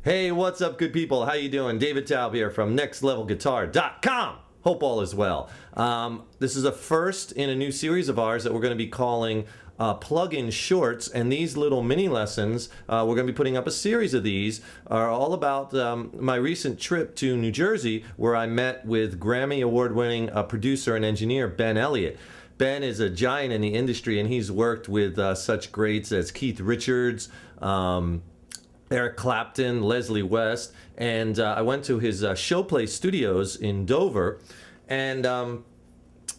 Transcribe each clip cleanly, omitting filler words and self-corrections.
Hey, what's up, good people? How you doing? David Taub here from nextlevelguitar.com. Hope all is well. This is a first in a new series of ours that we're going to be calling plug-in shorts, and these little mini lessons, we're going to be putting up a series of these, are all about my recent trip to New Jersey, where I met with Grammy award-winning producer and engineer Ben Elliot. Ben is a giant in the industry, and he's worked with such greats as Keith Richards, Eric Clapton, Leslie West, and I went to his Showplay Studios in Dover, and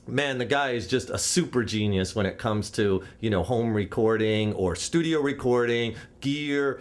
man, the guy is just a super genius when it comes to, you know, home recording or studio recording, gear,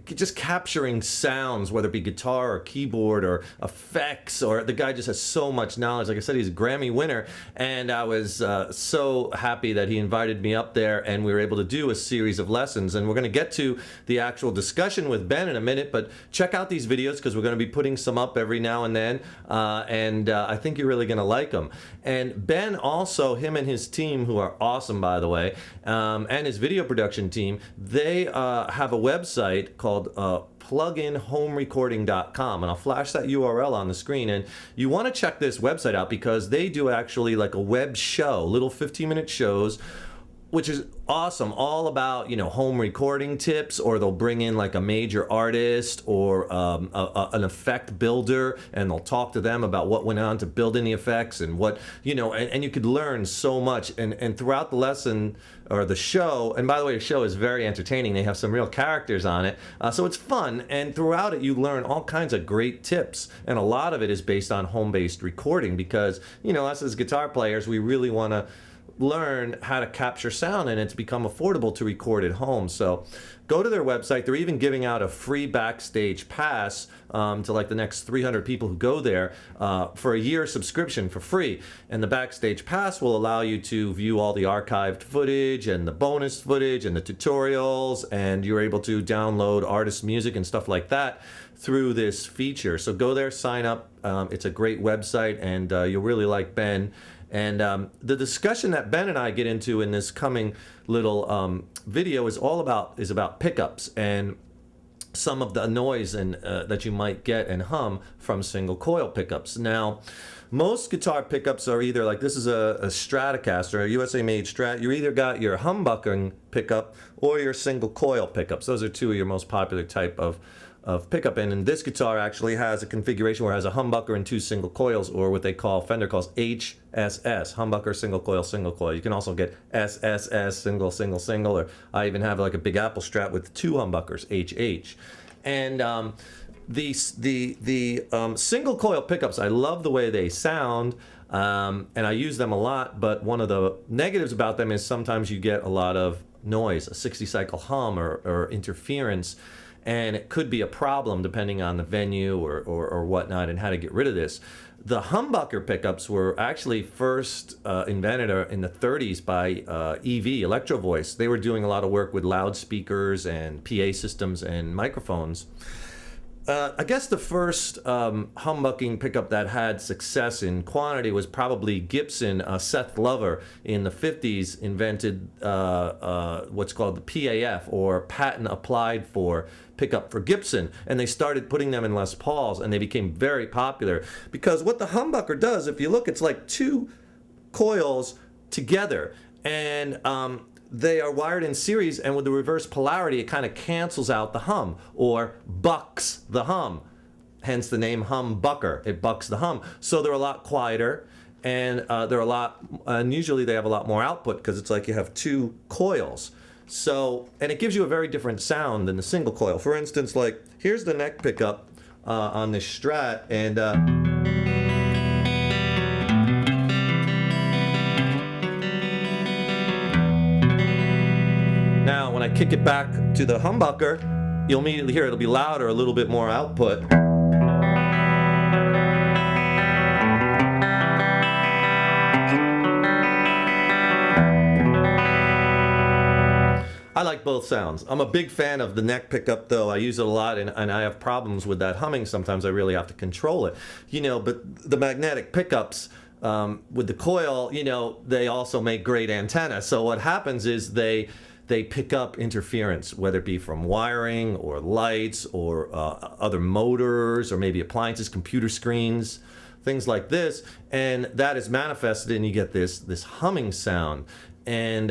just capturing sounds, whether it be guitar or keyboard or effects, or the guy just has so much knowledge. Like I said, he's a Grammy winner, and I was so happy that he invited me up there and we were able to do a series of lessons. And we're going to get to the actual discussion with Ben in a minute, but check out these videos because we're going to be putting some up every now and then, and I think you're really going to like them. And Ben also, him and his team, who are awesome by the way, and his video production team, they have a website called pluginhomerecording.com, and I'll flash that URL on the screen. And you want to check this website out because they do actually like a web show, little 15-minute shows, which is awesome, all about, you know, home recording tips, or they'll bring in like a major artist or an effect builder, and they'll talk to them about what went on to build in the effects and what, you know, and you could learn so much. And throughout the lesson or the show, and by the way, the show is very entertaining. They have some real characters on it, so it's fun. And throughout it, you learn all kinds of great tips, and a lot of it is based on home-based recording because, you know, us as guitar players, we really want to learn how to capture sound, and it's become affordable to record at home. So go to their website. They're even giving out a free backstage pass to like the next 300 people who go there for a year subscription for free. And the backstage pass will allow you to view all the archived footage and the bonus footage and the tutorials, and you're able to download artist music and stuff like that through this feature. So go there, sign up. It's a great website, and you'll really like Ben. And the discussion that Ben and I get into in this coming little video is about pickups and some of the noise and that you might get and hum from single coil pickups. Now, most guitar pickups are either like, this is a Stratocaster, a USA made Strat. You either got your humbucking pickup or your single coil pickups. Those are two of your most popular type of pickup. And this guitar actually has a configuration where it has a humbucker and two single coils, or what they call, Fender calls HSS, humbucker, single coil, single coil. You can also get SSS, single, single, single, or I even have like a Big Apple Strat with two humbuckers, HH. And the single coil pickups, I love the way they sound, and I use them a lot, but one of the negatives about them is sometimes you get a lot of noise, a 60 cycle hum or interference. And it could be a problem depending on the venue or whatnot and how to get rid of this. The humbucker pickups were actually first invented in the 30s by EV, Electro Voice. They were doing a lot of work with loudspeakers and PA systems and microphones. I guess the first humbucking pickup that had success in quantity was probably Gibson. Seth Lover in the 50s invented what's called the PAF, or patent applied for pickup for Gibson, and they started putting them in Les Pauls, and they became very popular because what the humbucker does, if you look, it's like two coils together, and they are wired in series, and with the reverse polarity, it kind of cancels out the hum, or bucks the hum. Hence the name humbucker. It bucks the hum. So they're a lot quieter, and and usually they have a lot more output because it's like you have two coils. So, and it gives you a very different sound than the single coil. For instance, like here's the neck pickup on this Strat, and now, when I kick it back to the humbucker, you'll immediately hear it'll be louder, a little bit more output. I like both sounds. I'm a big fan of the neck pickup, though. I use it a lot, and I have problems with that humming. Sometimes I really have to control it, you know. But the magnetic pickups with the coil, you know, they also make great antennas. So what happens is they they pick up interference, whether it be from wiring or lights or other motors or maybe appliances, computer screens, things like this, and that is manifested, and you get this humming sound, and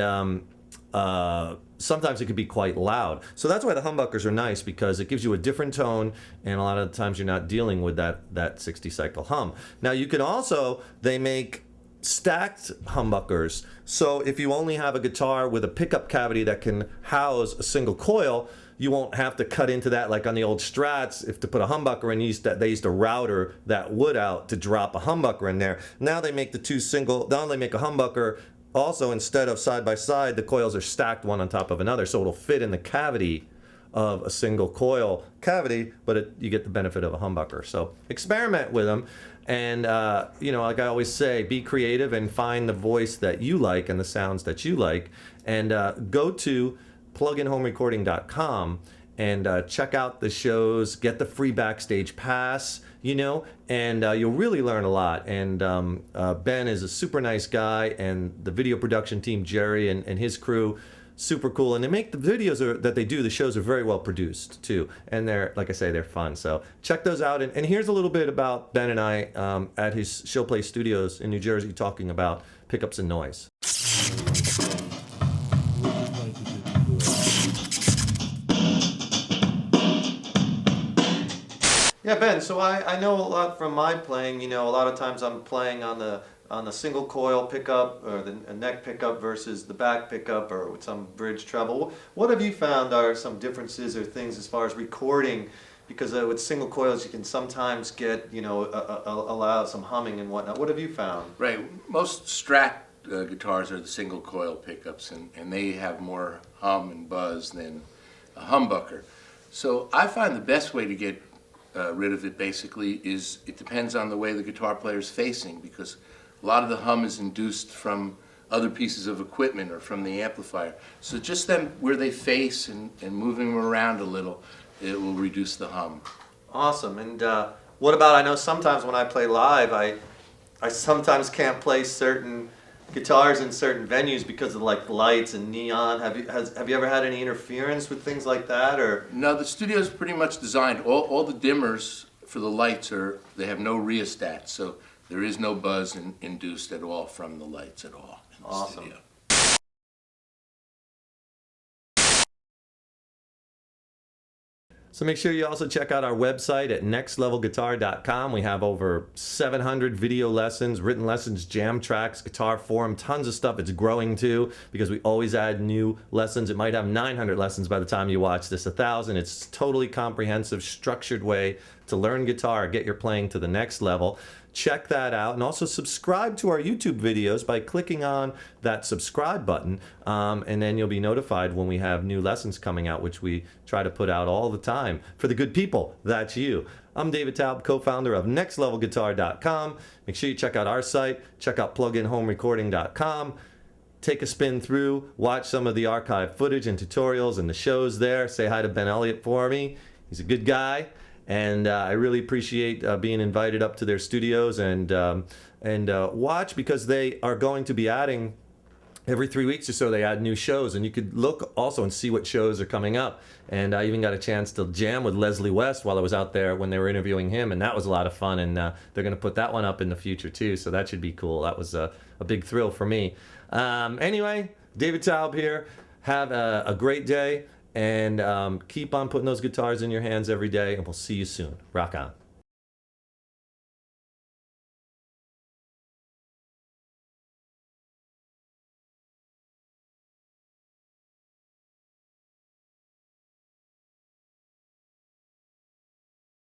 sometimes it could be quite loud. So that's why the humbuckers are nice, because it gives you a different tone, and a lot of the times you're not dealing with that 60 cycle hum. Now you can also, they make stacked humbuckers. So if you only have a guitar with a pickup cavity that can house a single coil, you won't have to cut into that like on the old Strats. If to put a humbucker in, they used to router that wood out to drop a humbucker in there. Now they make the two single, now they make a humbucker also, instead of side by side, the coils are stacked one on top of another, so it'll fit in the cavity of a single coil cavity, but you get the benefit of a humbucker. So experiment with them, and like I always say, be creative and find the voice that you like and the sounds that you like, and go to pluginhomerecording.com and check out the shows, get the free backstage pass, and you'll really learn a lot. And Ben is a super nice guy, and the video production team, Jerry and his crew, super cool. And they make the videos that they do, the shows are very well produced too. And they're, like I say, they're fun. So check those out. And here's a little bit about Ben and I at his Showplay Studios in New Jersey, talking about pickups and noise. Yeah, Ben, so I know a lot from my playing. A lot of times I'm playing on the single coil pickup or the neck pickup versus the back pickup or with some bridge treble. What have you found are some differences or things as far as recording? Because with single coils you can sometimes get, allow some humming and whatnot. What have you found? Right, most Strat guitars are the single coil pickups, and they have more hum and buzz than a humbucker. So I find the best way to get rid of it basically is, it depends on the way the guitar player is facing, because a lot of the hum is induced from other pieces of equipment or from the amplifier. So just them where they face and moving them around a little, it will reduce the hum. Awesome. And what about, I know sometimes when I play live, I sometimes can't play certain guitars in certain venues because of like lights and neon. Have you ever had any interference with things like that, or? No, the studio is pretty much designed. All the dimmers for the lights they have no rheostat, so there is no buzz induced at all from the lights at all in the awesome. studio. So make sure you also check out our website at nextlevelguitar.com. We have over 700 video lessons, written lessons, jam tracks, guitar forum, tons of stuff. It's growing too, because we always add new lessons. It might have 900 lessons by the time you watch this, 1,000. It's a totally comprehensive, structured way to learn guitar, get your playing to the next level. Check that out, and also subscribe to our YouTube videos by clicking on that subscribe button, and then you'll be notified when we have new lessons coming out, which we try to put out all the time for the good people. That's you. I'm David Taub, co-founder of nextlevelguitar.com. Make sure you check out our site, check out pluginhomerecording.com. Take a spin through, watch some of the archive footage and tutorials and the shows there. Say hi to Ben Elliot for me. He's a good guy. And I really appreciate being invited up to their studios and watch, because they are going to be adding every 3 weeks or so. They add new shows, and you could look also and see what shows are coming up. And I even got a chance to jam with Leslie West while I was out there when they were interviewing him, and that was a lot of fun. And they're going to put that one up in the future too, so that should be cool. That was a big thrill for me. Anyway, David Taub here. Have a great day. And keep on putting those guitars in your hands every day, and we'll see you soon. Rock on.